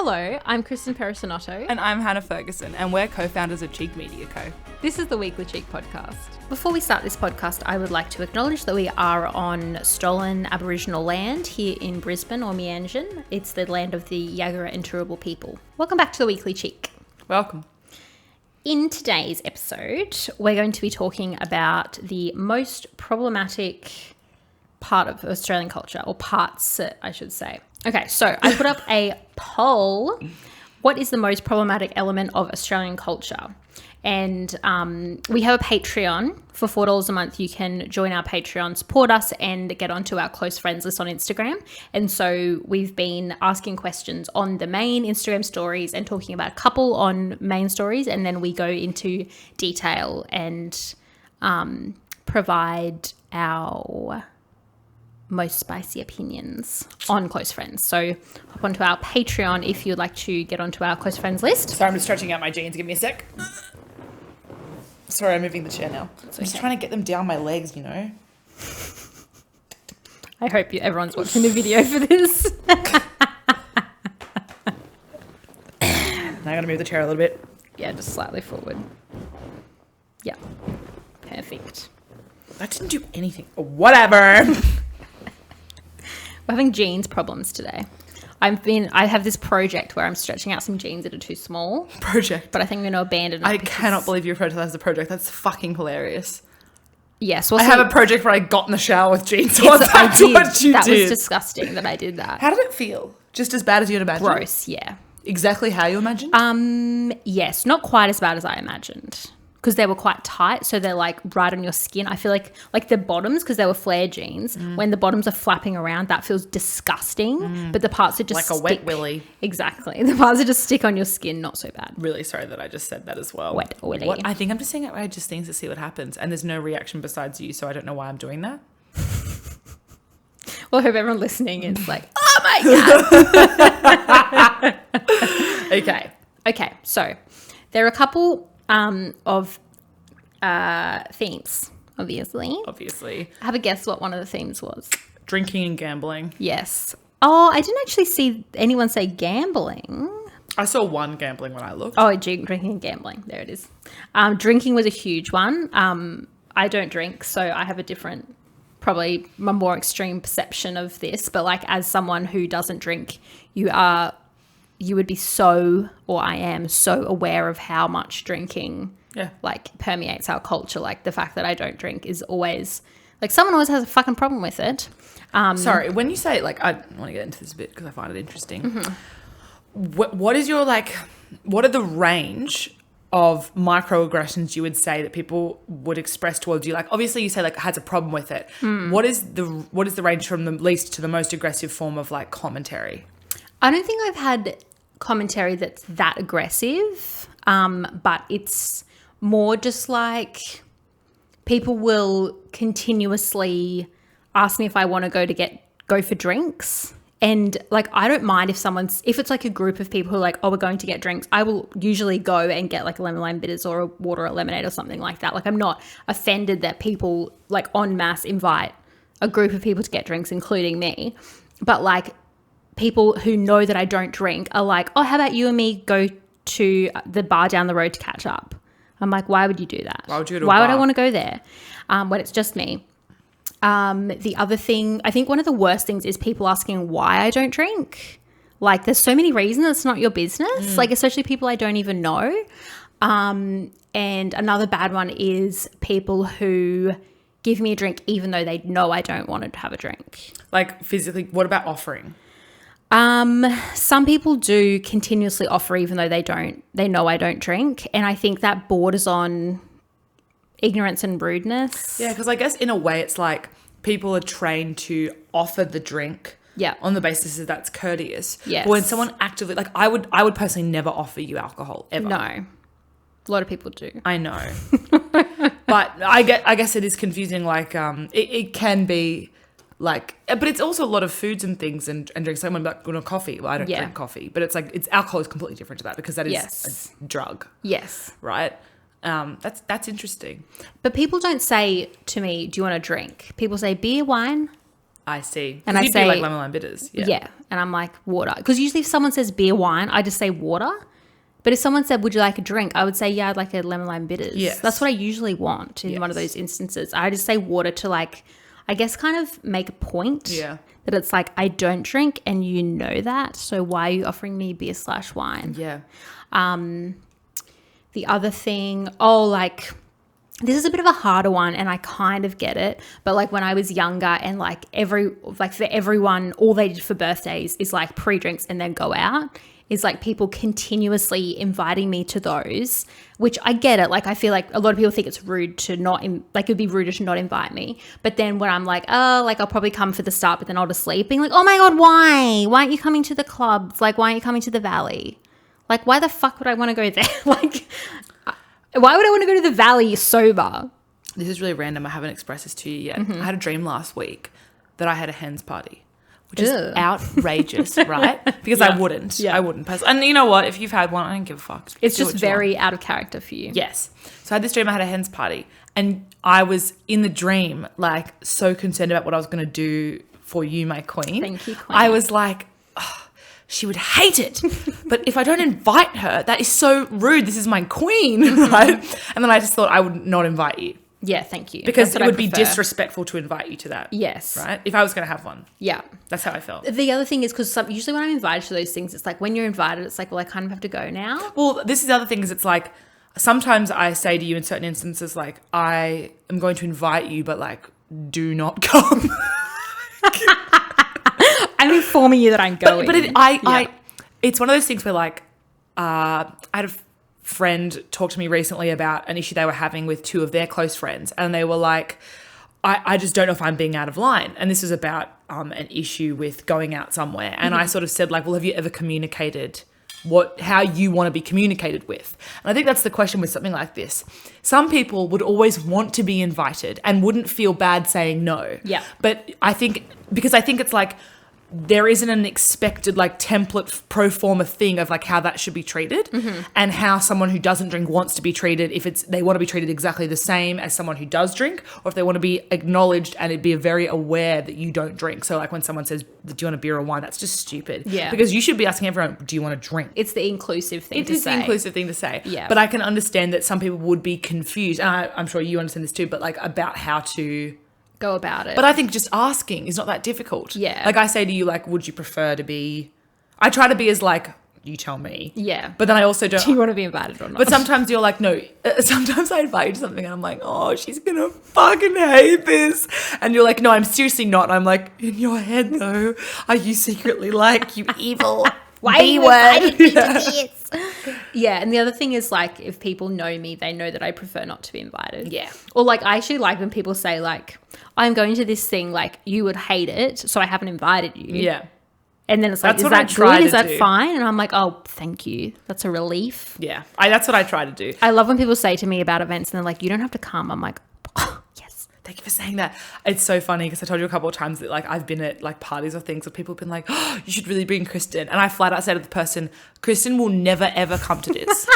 Hello, I'm Kristen Perisonotto. And I'm Hannah Ferguson, and we're co-founders of Cheek Media Co. This is the Weekly Cheek podcast. Before we start this podcast, I would like to acknowledge that we are on stolen Aboriginal land here in Brisbane or Meanjin. It's the land of the Yagara and Turrbal people. Welcome back to the Weekly Cheek. Welcome. In today's episode, we're going to be talking about the most problematic part of Australian culture, or parts, I should say. Okay, so I put up a poll. What is the most problematic element of Australian culture? And we have a Patreon. For $4 a month, you can join our Patreon, support us, and get onto our close friends list on Instagram. And so we've been asking questions on the main Instagram stories and talking about a couple on main stories. And then we go into detail and provide our most spicy opinions on close friends. So hop onto our Patreon if you'd like to get onto our close friends list. Sorry, I'm just stretching out my jeans. Give me a sec. Sorry, I'm moving the chair now. I'm just trying to get them down my legs, you know. I hope everyone's watching the video for this. Now I'm going to move the chair a little bit. Yeah, just slightly forward. Yeah, perfect. That didn't do anything. Whatever. We're having jeans problems today. I have this project where I'm stretching out some jeans that are too small. Project. But I think I'm going to abandon it. I cannot believe you referred to that as a project. That's fucking hilarious. Yes. Well, I have a project where I got in the shower with jeans on. That's what you did. That was disgusting that I did that. How did it feel? Just as bad as you'd imagined? Gross, yeah. Exactly how you imagined? Yes, not quite as bad as I imagined. Because they were quite tight, so they're like right on your skin. I feel like the bottoms, because they were flare jeans, when the bottoms are flapping around, that feels disgusting. But the parts that just like a wet willy. Exactly. The parts that just stick on your skin, not so bad. Really sorry that I just said that as well. Wet willy. What? I think I'm just saying outrageous things to see what happens. And there's no reaction besides you, so I don't know why I'm doing that. Well, I hope everyone listening is like, oh my God. Okay, so there are a couple of themes, obviously. Have a guess what one of the themes was. Drinking and gambling. Yes. Oh, I didn't actually see anyone say gambling. I saw one gambling when I looked. Oh, drinking and gambling. There it is. Drinking was a huge one. I don't drink, so I have a different, probably a more extreme perception of this. But like as someone who doesn't drink, you would be so, or I am so aware of how much drinking like permeates our culture. Like the fact that I don't drink is always like someone always has a fucking problem with it. Sorry, when you say like, I want to get into this a bit because I find it interesting. Mm-hmm. What is your what are the range of microaggressions you would say that people would express towards you? Like obviously you say like has a problem with it. What is the range from the least to the most aggressive form of like commentary? I don't think I've had commentary that's that aggressive, but it's more just like people will continuously ask me if I want to go for drinks. And like, I don't mind if it's like a group of people who are like, oh, we're going to get drinks. I will usually go and get like a lemon lime bitters or a water or lemonade or something like that. Like I'm not offended that people like en masse invite a group of people to get drinks, including me. But like people who know that I don't drink are like, oh, how about you and me go to the bar down the road to catch up? I'm like, why would you do that? Why would you Why would I want to go there when it's just me? The other thing, I think one of the worst things is people asking why I don't drink. Like there's so many reasons, it's not your business. Like especially people I don't even know. And another bad one is people who give me a drink even though they know I don't want to have a drink. Like physically, what about offering? Some people do continuously offer even though they know I don't drink. And I think that borders on ignorance and rudeness. Yeah, because I guess in a way it's like people are trained to offer the drink on the basis that that's courteous. Yes. But when someone actively, like I would personally never offer you alcohol ever. No. A lot of people do. I know. But I guess it is confusing. Like it can be like, but it's also a lot of foods and things and drinks. Someone like coffee. Well, I don't drink coffee, but it's like alcohol is completely different to that because that is a drug. Yes. Right. That's interesting. But people don't say to me, do you want a drink? People say beer, wine. I see. And I you say do like lemon lime bitters. yeah. And I'm like, water. Because usually if someone says beer, wine, I just say water. But if someone said, would you like a drink? I would say, yeah, I'd like a lemon lime bitters. Yes. That's what I usually want in one of those instances. I just say water to like, I guess kind of make a point. Yeah. That it's like, I don't drink and you know that. So why are you offering me beer/wine? Yeah. The other thing, like, this is a bit of a harder one and I kind of get it. But like when I was younger and like for everyone, all they did for birthdays is like pre-drinks and then go out. Is like people continuously inviting me to those, which I get it. Like I feel like a lot of people think it's rude to not, like it'd be ruder to not invite me. But then when I'm like, oh, like I'll probably come for the start, but then I'll just sleep. Being like, oh my God, why? Why aren't you coming to the clubs? Like, why aren't you coming to the Valley? Like, why the fuck would I want to go there? Like, why would I want to go to the Valley sober? This is really random. I haven't expressed this to you yet. I had a dream last week that I had a hens party. Which is outrageous, right? Because I wouldn't. Yeah. I wouldn't. And you know what? If you've had one, I don't give a fuck. It's just very out of character for you. Yes. So I had this dream I had a hens party. And I was in the dream, like, so concerned about what I was going to do for you, my queen. Thank you, queen. I was like, oh, she would hate it. But if I don't invite her, that is so rude. This is my queen, right? And then I just thought I would not invite you. Yeah, thank you. Because it would be disrespectful to invite you to that. Yes. Right? If I was going to have one. Yeah. That's how I felt. The other thing is because usually when I'm invited to those things, it's like when you're invited, it's like, well, I kind of have to go now. Well, this is the other thing is it's like sometimes I say to you in certain instances, like, I am going to invite you, but like, do not come. I'm informing you that I'm going. But it's one of those things where like, I had a friend talked to me recently about an issue they were having with two of their close friends, and they were like, I just don't know if I'm being out of line. And this was about an issue with going out somewhere, and I sort of said like, well, have you ever communicated how you want to be communicated with? And I think that's the question with something like this. Some people would always want to be invited and wouldn't feel bad saying no. Yeah. But I think it's like there isn't an expected like template pro forma thing of like how that should be treated, and how someone who doesn't drink wants to be treated, if they want to be treated exactly the same as someone who does drink, or if they want to be acknowledged and it'd be very aware that you don't drink. So like when someone says, do you want a beer or wine? That's just stupid. Yeah. Because you should be asking everyone, do you want to drink? It's the inclusive thing to say. It is the inclusive thing to say. Yeah. But I can understand that some people would be confused, and I'm sure you understand this too, but like about how to go about it. But I think just asking is not that difficult. Yeah. Like I say to you, like, would you prefer to be... I try to be as like, you tell me. Yeah. But then I also don't... Do you want to be invited or not? But sometimes you're like, no. Sometimes I invite you to something and I'm like, oh, she's going to fucking hate this. And you're like, no, I'm seriously not. And I'm like, in your head though, are you secretly like, you evil Why are you inviting me to this? Yeah, and the other thing is like if people know me, they know that I prefer not to be invited. Yeah. Or like I actually like when people say like, I'm going to this thing, like you would hate it, so I haven't invited you. Yeah. And then it's like, That's is what I that try good? to Is that do. fine? And I'm like, oh, thank you. That's a relief. Yeah. That's what I try to do. I love when people say to me about events and they're like, you don't have to come. I'm like, oh, yes. Thank you for saying that. It's so funny because I told you a couple of times that like I've been at like parties or things where people have been like, oh, you should really bring Kristen. And I flat out say to the person, Kristen will never ever come to this.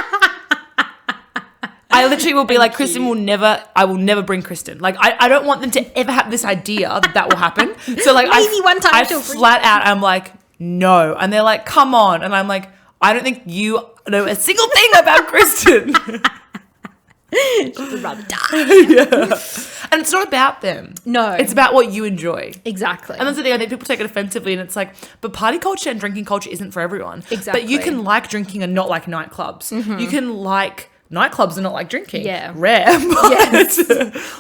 I literally will be like, Kristen I will never bring Kristen. Like I don't want them to ever have this idea that will happen. So like maybe one time I she'll flat out I'm like, no. And they're like, come on. And I'm like, I don't think you know a single thing about Kristen. She'd rather die. Yeah. And it's not about them. No. It's about what you enjoy. Exactly. And that's the thing, I think people take it offensively and it's like, but party culture and drinking culture isn't for everyone. Exactly. But you can like drinking and not like nightclubs. You can like nightclubs and not like drinking. Yeah. Rare. But Yes.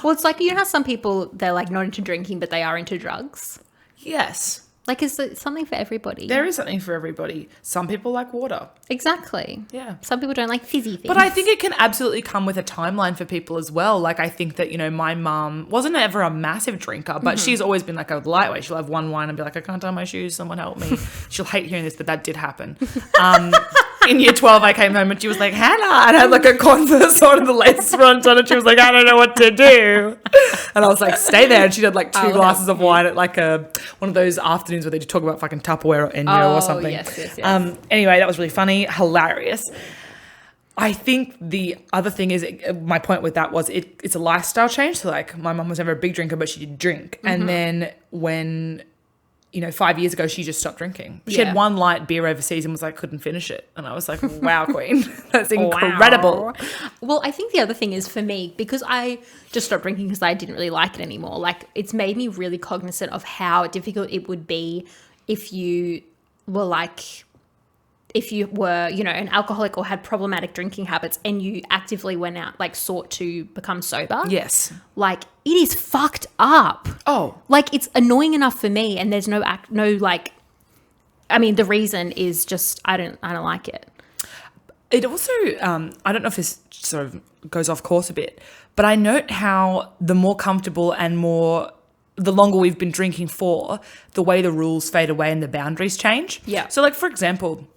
Well, it's like, you know how some people, they're like not into drinking, but they are into drugs? Yes. Like, is there something for everybody? There is something for everybody. Some people like water. Exactly. Yeah. Some people don't like fizzy things. But I think it can absolutely come with a timeline for people as well. Like, I think that, you know, my mum wasn't ever a massive drinker, but she's always been like a lightweight. She'll have one wine and be like, I can't tie my shoes. Someone help me. She'll hate hearing this, but that did happen. In year 12, I came home and she was like, Hannah, and I had like a Converse on and the lace front on and she was like, I don't know what to do. And I was like, stay there. And she had like two glasses of wine at like one of those afternoons where they talk about fucking Tupperware or Enyo or something. Yes. Anyway, that was really funny, hilarious. I think the other thing is, my point with that was it's a lifestyle change. So like my mum was never a big drinker, but she did drink. And then when, 5 years ago, she just stopped drinking. She had one light beer overseas and was like, couldn't finish it. And I was like, wow, queen, that's incredible. Wow. Well, I think the other thing is for me, because I just stopped drinking because I didn't really like it anymore. Like it's made me really cognizant of how difficult it would be if you were an alcoholic or had problematic drinking habits and you actively went out, like sought to become sober. Yes. Like it is fucked up. Oh. Like it's annoying enough for me and there's the reason is just, I don't like it. It also, I don't know if this sort of goes off course a bit, but I note how the more comfortable and the longer we've been drinking for, the way the rules fade away and the boundaries change. Yeah. So like, for example,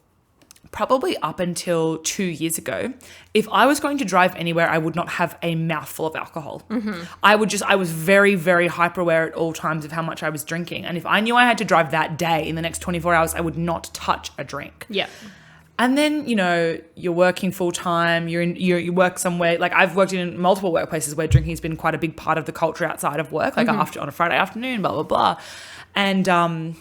probably up until 2 years ago, if I was going to drive anywhere, I would not have a mouthful of alcohol. Mm-hmm. I was very, very hyper aware at all times of how much I was drinking. And if I knew I had to drive that day in the next 24 hours, I would not touch a drink. Yeah. And then, you're working full time, you work somewhere, like I've worked in multiple workplaces where drinking has been quite a big part of the culture outside of work, like on a Friday afternoon, blah, blah, blah. And,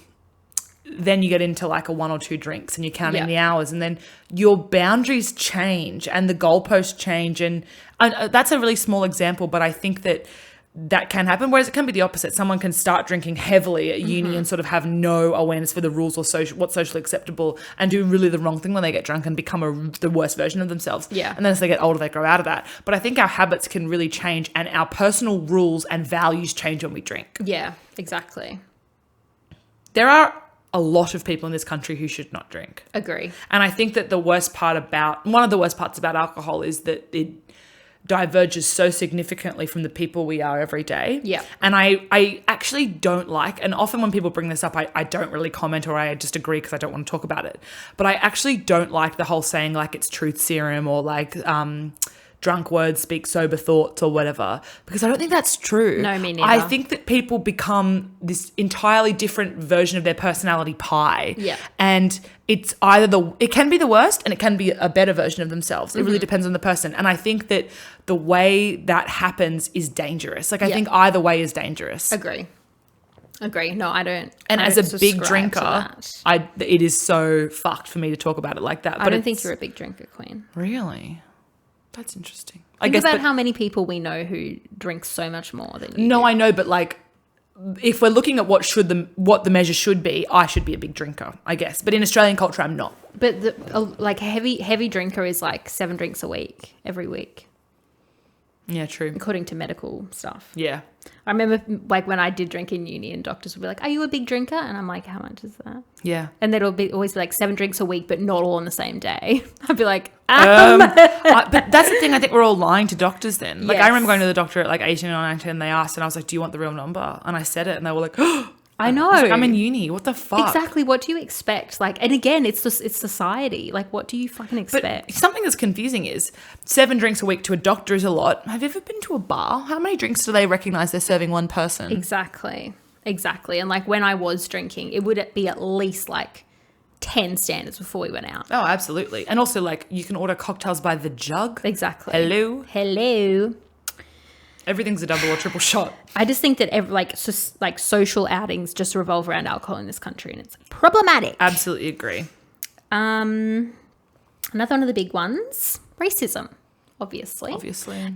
then you get into like a 1 or 2 drinks and you're counting the hours and then your boundaries change and the goalposts change. And that's a really small example, but I think that can happen. Whereas it can be the opposite. Someone can start drinking heavily at uni and sort of have no awareness for the rules or what's socially acceptable and do really the wrong thing when they get drunk and become the worst version of themselves. Yeah. And then as they get older, they grow out of that. But I think our habits can really change and our personal rules and values change when we drink. Yeah, exactly. There are a lot of people in this country who should not drink. Agree. And I think that one of the worst parts about alcohol is that it diverges so significantly from the people we are every day. Yeah. And I actually don't like, and often when people bring this up, I don't really comment or I just agree because I don't want to talk about it. But I actually don't like the whole saying like it's truth serum or like drunk words speak sober thoughts or whatever, because I don't think that's true. No, me neither. I think that people become this entirely different version of their personality pie. Yeah. And it's either it can be the worst and it can be a better version of themselves. It really depends on the person. And I think that the way that happens is dangerous. Like I think either way is dangerous. Agree. No, I don't. And as a big subscribe to drinker, that. it is so fucked for me to talk about it like that. I don't think you're a big drinker, Queen. Really? That's interesting. Think about how many people we know who drink so much more than you. No, do. I know, but like, if we're looking at what the measure should be, I should be a big drinker, I guess. But in Australian culture, I'm not. But like a heavy drinker is like 7 drinks a week, every week. Yeah, true. According to medical stuff. Yeah. I remember like when I did drink in uni and doctors would be like, are you a big drinker? And I'm like, how much is that? Yeah. And then it'll always be like 7 drinks a week, but not all on the same day. I'd be like, but that's the thing. I think we're all lying to doctors then. Like I remember going to the doctor at like 18 or 19 and they asked and I was like, do you want the real number? And I said it and they were like, oh, I know. I was like, I'm in uni. What the fuck? Exactly. What do you expect? Like, and again, it's society. Like, what do you fucking expect? But something that's confusing is 7 drinks a week to a doctor is a lot. Have you ever been to a bar? How many drinks do they recognize they're serving one person? Exactly. And like when I was drinking, it would be at least like 10 standards before we went out. Oh, absolutely. And also like you can order cocktails by the jug. Exactly. Hello. Everything's a double or triple shot. I just think that social outings just revolve around alcohol in this country and it's problematic. Absolutely agree. Another one of the big ones, racism, obviously.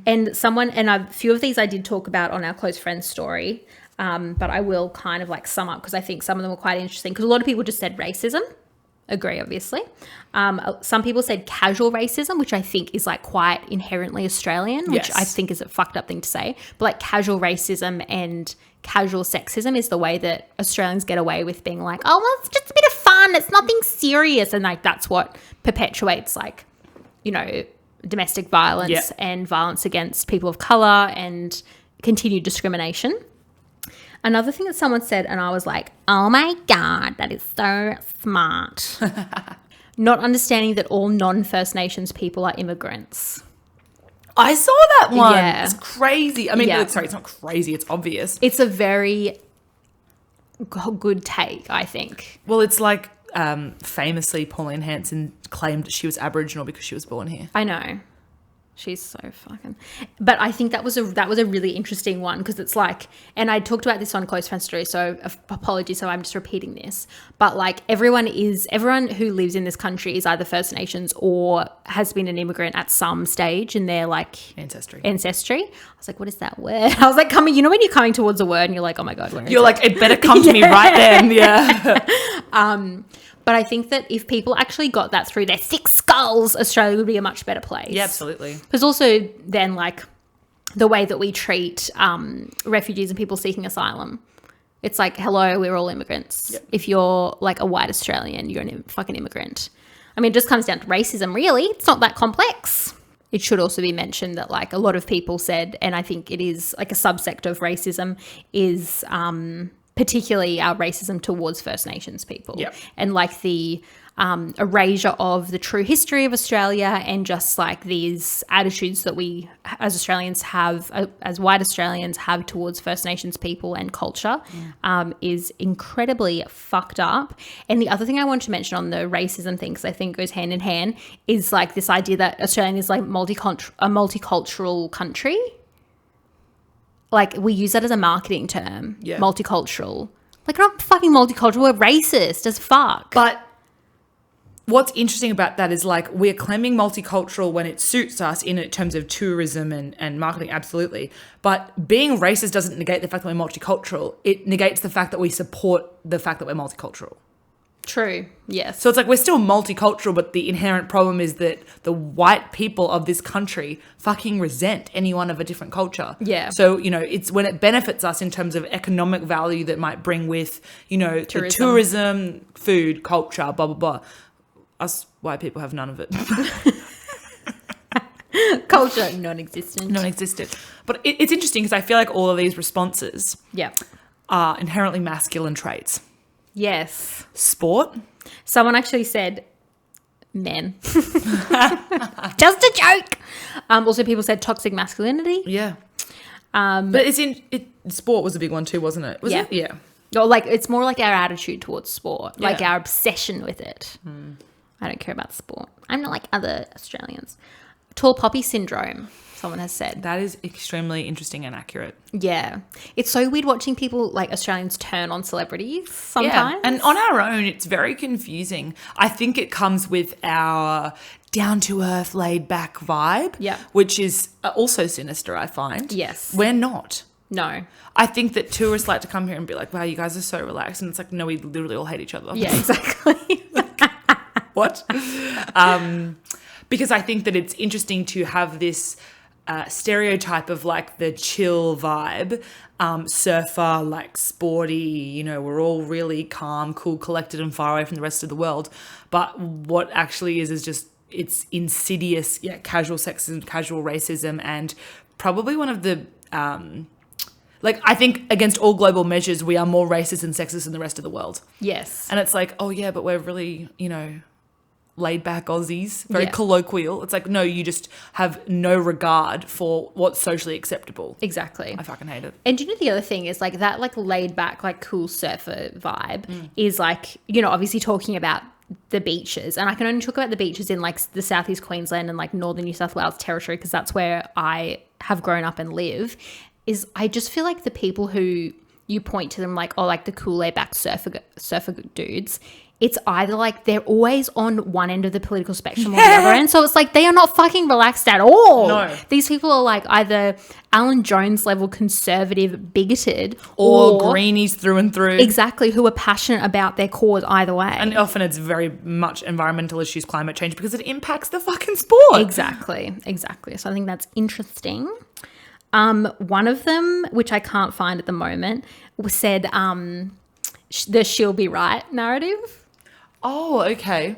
And a few of these I did talk about on our close friends story, but I will kind of like sum up because I think some of them were quite interesting because a lot of people just said racism. Agree, obviously. Some people said casual racism, which I think is like quite inherently Australian, which I think is a fucked up thing to say. But like casual racism and casual sexism is the way that Australians get away with being like, oh, well, it's just a bit of fun. It's nothing serious. And like that's what perpetuates like, domestic violence and violence against people of colour and continued discrimination. Another thing that someone said, and I was like, oh my God, that is so smart. Not understanding that all non-First Nations people are immigrants. I saw that one. Yeah. It's crazy. I mean, sorry, it's not crazy. It's obvious. It's a very good take, I think. Well, it's like, famously Pauline Hanson claimed she was Aboriginal because she was born here. I know. She's so fucking... But I think that was a really interesting one because it's like... And I talked about this on Close Friends Story, so apologies, so I'm just repeating this. But like everyone who lives in this country is either First Nations or has been an immigrant at some stage in their like... Ancestry. I was like, what is that word? I was like, when you're coming towards a word and you're like, oh my God, where is You're it? like, it better come to me right then. Yeah. But I think that if people actually got that through their thick skulls, Australia would be a much better place. Yeah, absolutely. Because also then like the way that we treat refugees and people seeking asylum, it's like, hello, we're all immigrants. Yep. If you're like a white Australian, you're a fucking immigrant. I mean, it just comes down to racism, really. It's not that complex. It should also be mentioned that like a lot of people said, and I think it is like a subsect of racism is... particularly our racism towards First Nations people. Yep. And like the erasure of the true history of Australia and just like these attitudes that we as Australians have, as white Australians have towards First Nations people and culture is incredibly fucked up. And the other thing I wanted to mention on the racism thing, because I think it goes hand in hand, is like this idea that Australia is like a multicultural country. Like, we use that as a marketing term, multicultural. Like, we're not fucking multicultural, we're racist as fuck. But what's interesting about that is, like, we're claiming multicultural when it suits us in terms of tourism and marketing, absolutely. But being racist doesn't negate the fact that we're multicultural. It negates the fact that we support the fact that we're multicultural. True, yes. So it's like we're still multicultural, but the inherent problem is that the white people of this country fucking resent anyone of a different culture. Yeah. So, it's when it benefits us in terms of economic value that might bring with, tourism, food, culture, blah, blah, blah. Us white people have none of it. Culture, non-existent. Non-existent. But it's interesting because I feel like all of these responses are inherently masculine traits. Yes. Sport. Someone actually said men. Just a joke. Also, people said toxic masculinity. Yeah. But sport was a big one too, wasn't it? Was it? Yeah. Or like it's more like our attitude towards sport, like our obsession with it. I don't care about sport. I'm not like other Australians. Tall poppy syndrome, someone has said. That is extremely interesting and accurate. Yeah. It's so weird watching people like Australians turn on celebrities sometimes. Yeah. And on our own, it's very confusing. I think it comes with our down-to-earth, laid-back vibe, which is also sinister, I find. Yes. We're not. No. I think that tourists like to come here and be like, wow, you guys are so relaxed. And it's like, no, we literally all hate each other. Yeah, exactly. What? Because I think that it's interesting to have this stereotype of like the chill vibe, surfer, like sporty, we're all really calm, cool, collected and far away from the rest of the world. But what actually is just, it's insidious, casual sexism, casual racism, and probably one of the, I think against all global measures, we are more racist and sexist than the rest of the world. Yes. And it's like, oh yeah, but we're really, laid back Aussies, very colloquial. It's like, no, you just have no regard for what's socially acceptable. Exactly. I fucking hate it. And do you know the other thing is like that like laid back, like cool surfer vibe is like, obviously talking about the beaches. And I can only talk about the beaches in like the Southeast Queensland and like Northern New South Wales territory because that's where I have grown up and live. Is I just feel like the people who you point to them like, oh, like the cool laid back surfer dudes, it's either like they're always on one end of the political spectrum or the other end. So it's like they are not fucking relaxed at all. No. These people are like either Alan Jones level conservative bigoted or greenies through and through. Exactly, who are passionate about their cause either way. And often it's very much environmental issues, climate change, because it impacts the fucking sport. Exactly. So I think that's interesting. One of them, which I can't find at the moment, said the she'll be right narrative. Oh, okay.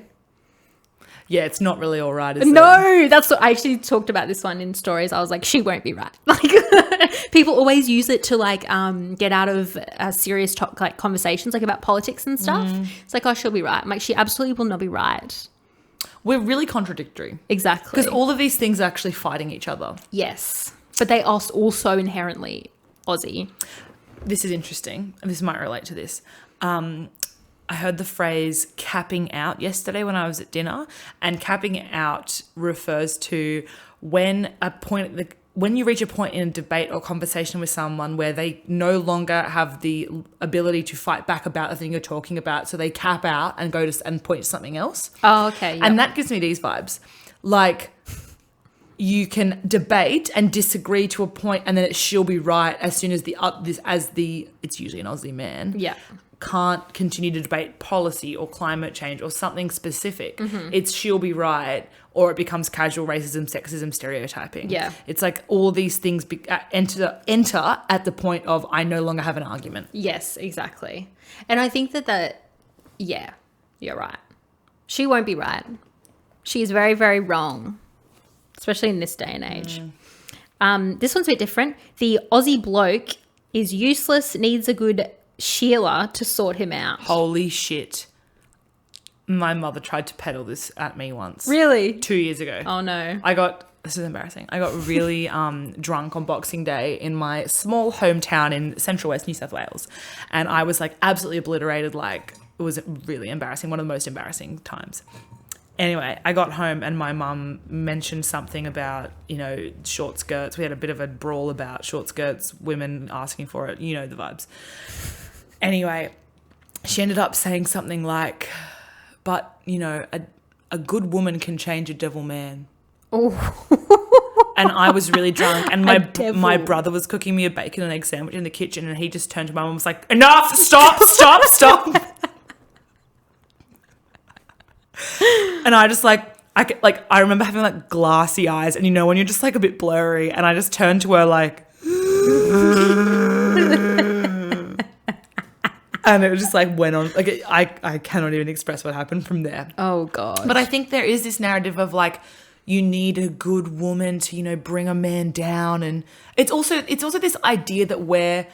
Yeah, it's not really all right, is it? No, that's what I actually talked about this one in stories. I was like, she won't be right. Like people always use it to like get out of serious like conversations like about politics and stuff. It's like, oh, she'll be right. I'm like, she absolutely will not be right. We're really contradictory. Exactly. Because all of these things are actually fighting each other. Yes. But they are also inherently Aussie. This is interesting. This might relate to this. I heard the phrase capping out yesterday when I was at dinner, and capping out refers to when you reach a point in a debate or conversation with someone where they no longer have the ability to fight back about the thing you're talking about, so they cap out and go to and point to something else. Oh, okay. Yep. And that gives me these vibes. Like, you can debate and disagree to a point, and then she'll be right as soon as it's usually an Aussie man. Yeah. Can't continue to debate policy or climate change or something specific. Mm-hmm. It's she'll be right, or it becomes casual racism, sexism, stereotyping. Yeah. It's like all these things enter at the point of I no longer have an argument. Yes, exactly. And I think yeah, you're right. She won't be right. She is very, very wrong, especially in this day and age. This one's a bit different. The Aussie bloke is useless, needs a good Sheila to sort him out. Holy shit. My mother tried to peddle this at me once. Really? 2 years ago. Oh, no. This is embarrassing. I got really drunk on Boxing Day in my small hometown in Central West New South Wales. And I was like absolutely obliterated. Like, it was really embarrassing. One of the most embarrassing times. Anyway, I got home and my mum mentioned something about, short skirts. We had a bit of a brawl about short skirts, women asking for it. You know the vibes. Anyway, she ended up saying something like, but, a good woman can change a devil man. Oh. And I was really drunk, and my brother was cooking me a bacon and egg sandwich in the kitchen, and he just turned to my mum and was like, enough, stop. And I just I remember having like glassy eyes, and when you're just like a bit blurry, and I just turned to her like, and it was just like went on. Like I cannot even express what happened from there. Oh God. But I think there is this narrative of like, you need a good woman to, bring a man down. And it's also this idea that we're,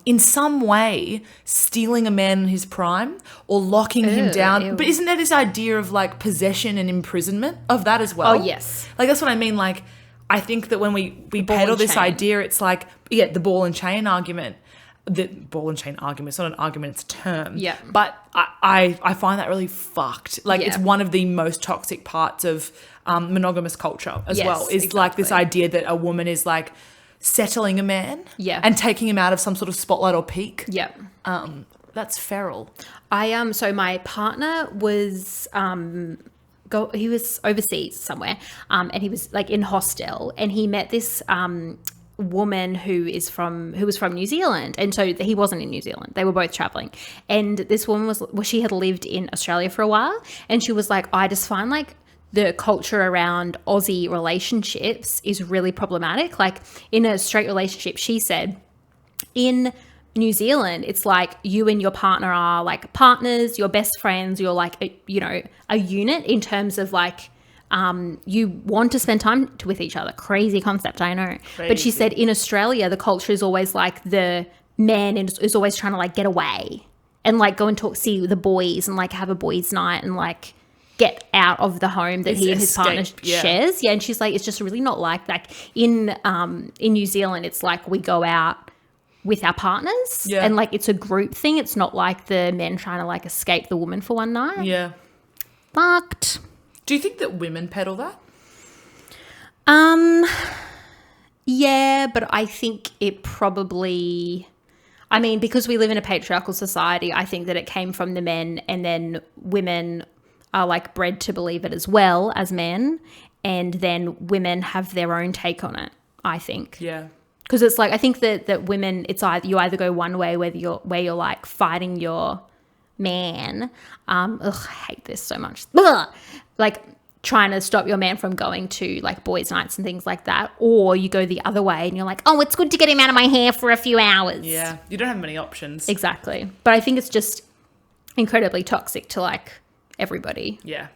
in some way stealing a man in his prime or locking him down. Ew. But isn't there this idea of like possession and imprisonment of that as well? Oh, yes. Like, that's what I mean. Like, I think that when we peddle this idea, it's like, the ball and chain argument. The ball and chain argument, it's not an argument, it's a term. Yeah. But I find that really fucked. Like, it's one of the most toxic parts of monogamous culture as well. Is like this idea that a woman is like settling a man and taking him out of some sort of spotlight or peak. Yeah. That's feral. So my partner was he was overseas somewhere, and he was like in hostel, and he met this woman who was from New Zealand, and so he wasn't in New Zealand. They were both traveling, and this woman she had lived in Australia for a while, and she was like, I just find like the culture around Aussie relationships is really problematic. Like, in a straight relationship, she said, in New Zealand, it's like you and your partner are like partners, you're best friends, you're like a unit in terms of like you want to spend time with each other. Crazy concept, I know. Crazy. But she said in Australia, the culture is always like the man is always trying to like get away and like go and see the boys and like have a boys' night and like get out of the home that he and his partner shares. Yeah, and she's like, it's just really not like that. In New Zealand, it's like we go out with our partners and like it's a group thing. It's not like the men trying to like escape the woman for one night. Yeah. Fucked. Do you think that women peddle that? Yeah, but I think it probably, because we live in a patriarchal society, I think that it came from the men, and then women are like bred to believe it as well as men, and then women have their own take on it, I think. Yeah. Because it's like, I think that women, it's you either go one way where you're like fighting your man. I hate this so much. Ugh. Like trying to stop your man from going to like boys' nights and things like that. Or you go the other way and you're like, oh, it's good to get him out of my hair for a few hours. Yeah. You don't have many options. Exactly. But I think it's just incredibly toxic to like everybody. Yeah.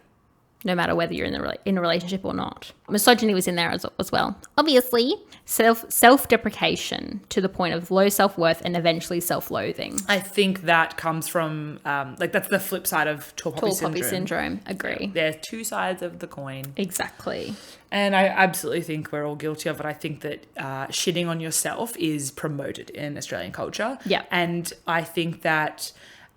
No matter whether you're in a relationship or not. Misogyny was in there as well. Obviously, self-deprecation to the point of low self-worth and eventually self-loathing. I think that comes from, that's the flip side of tall poppy syndrome. Agree. Yeah, there's two sides of the coin. Exactly. And I absolutely think we're all guilty of it. I think that shitting on yourself is promoted in Australian culture. Yeah. And I think that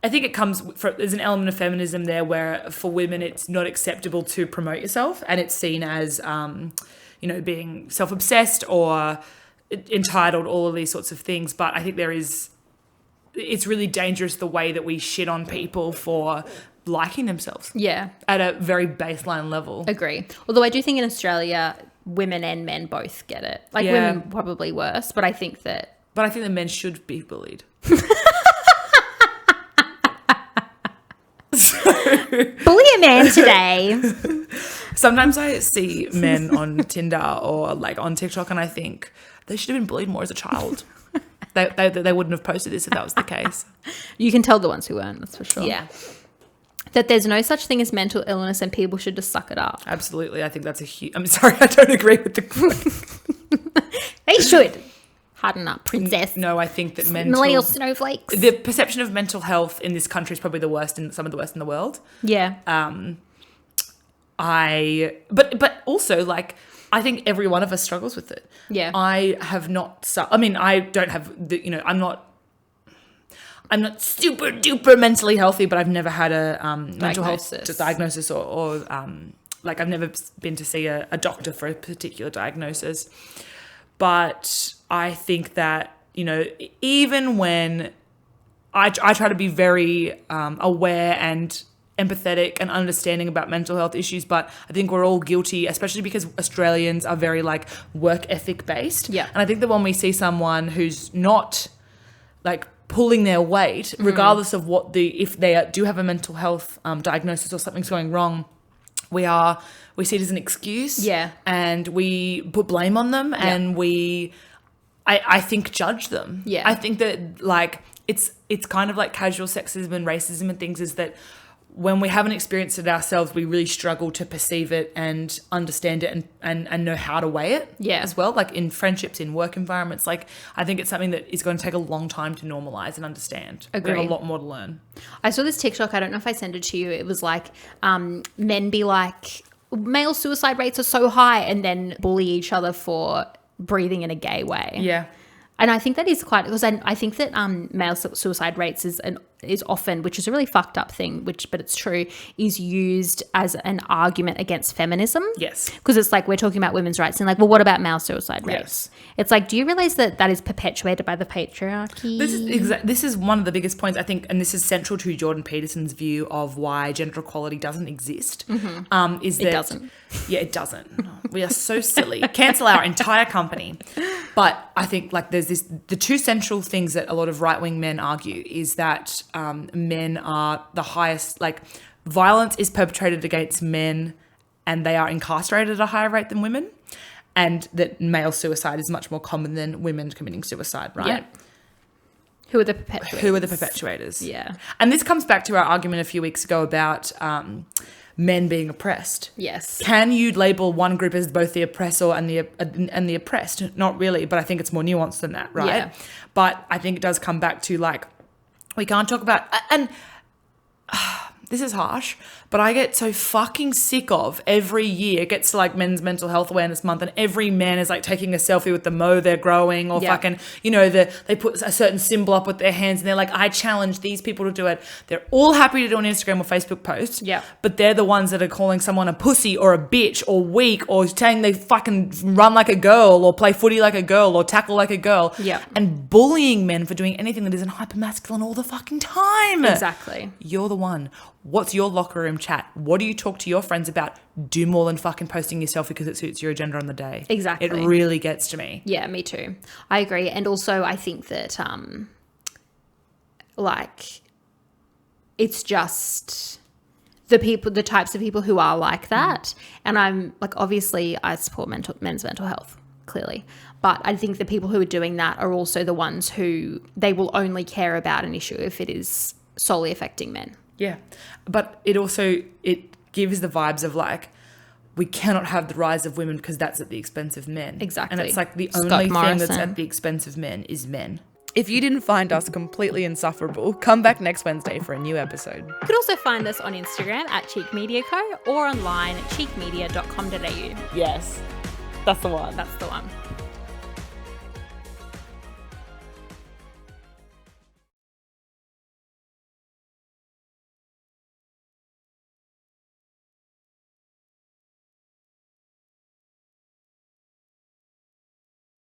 I think it comes from, there's an element of feminism there where for women it's not acceptable to promote yourself, and it's seen as, being self-obsessed or entitled, all of these sorts of things. But I think it's really dangerous the way that we shit on people for liking themselves. Yeah. At a very baseline level. Agree. Although I do think in Australia, women and men both get it. Like women probably worse, but I think that... But I think the men should be bullied. Bully a man today. Sometimes I see men on Tinder or like on TikTok and I think they should have been bullied more as a child. They wouldn't have posted this if that was the case. You can tell the ones who weren't, that's for sure. Yeah. That there's no such thing as mental illness and people should just suck it up. Absolutely. I think that's a huge... I'm sorry, I don't agree with the quote. They should. Harden up, princess. No, I think that millennial snowflakes. The perception of mental health in this country is probably the worst in some of the worst in the world. Yeah. But also like I think every one of us struggles with it. Yeah. I have not. I don't have the. I'm not super duper mentally healthy, but I've never had a mental health diagnosis or I've never been to see a doctor for a particular diagnosis. But I think that, even when I try to be very aware and empathetic and understanding about mental health issues, but I think we're all guilty, especially because Australians are very like work ethic based. Yeah. And I think that when we see someone who's not like pulling their weight, regardless of if they do have a mental health diagnosis or something's going wrong, we see it as an excuse. Yeah. And we put blame on them and I think judge them. Yeah. I think that like it's kind of like casual sexism and racism and things, is that when we haven't experienced it ourselves, we really struggle to perceive it and understand it and know how to weigh it as well. Like in friendships, in work environments, like I think it's something that is going to take a long time to normalize and understand. Agree. We have a lot more to learn. I saw this TikTok, I don't know if I sent it to you. It was like men be like, male suicide rates are so high, and then bully each other for breathing in a gay way. Yeah. And I think that is quite, because I think that male suicide rates is often, which is a really fucked up thing, but it's true, is used as an argument against feminism. Yes. Because it's like we're talking about women's rights and like, well, what about male suicide rates? Yes. It's like, do you realize that is perpetuated by the patriarchy? This is one of the biggest points, I think, and this is central to Jordan Peterson's view of why gender equality doesn't exist. Mm-hmm. It doesn't. Yeah, it doesn't. We are so silly. Cancel our entire company. But I think like the two central things that a lot of right-wing men argue is that men are the highest, like violence is perpetrated against men and they are incarcerated at a higher rate than women, and that male suicide is much more common than women committing suicide, right? Yeah. Who are the perpetuators? Yeah. And this comes back to our argument a few weeks ago about men being oppressed. Yes. Can you label one group as both the oppressor and the oppressed? Not really, but I think it's more nuanced than that, right? Yeah. But I think it does come back to like, we can't talk about, and this is harsh, but I get so fucking sick of every year it gets to like Men's Mental Health Awareness Month and every man is like taking a selfie with the mow they're growing or fucking, they put a certain symbol up with their hands and they're like, I challenge these people to do it. They're all happy to do an Instagram or Facebook post. Yeah. But they're the ones that are calling someone a pussy or a bitch or weak or saying they fucking run like a girl or play footy like a girl or tackle like a girl. Yeah. And bullying men for doing anything that isn't hypermasculine all the fucking time. Exactly. You're the one. What's your locker room chat? What do you talk to your friends about? Do more than fucking posting yourself because it suits your agenda on the day. Exactly. It really gets to me. Yeah, me too. I agree. And also I think that it's just the types of people who are like that. And I'm like, obviously I support men's mental health, clearly. But I think the people who are doing that are also the ones who they will only care about an issue if it is solely affecting men. Yeah. But it gives the vibes of like, we cannot have the rise of women because that's at the expense of men. Exactly. And it's like the only thing that's at the expense of men is men. If you didn't find us completely insufferable, come back next Wednesday for a new episode. You could also find us on Instagram at Cheek Media Co or online at cheekmedia.com.au. Yes. That's the one. That's the one.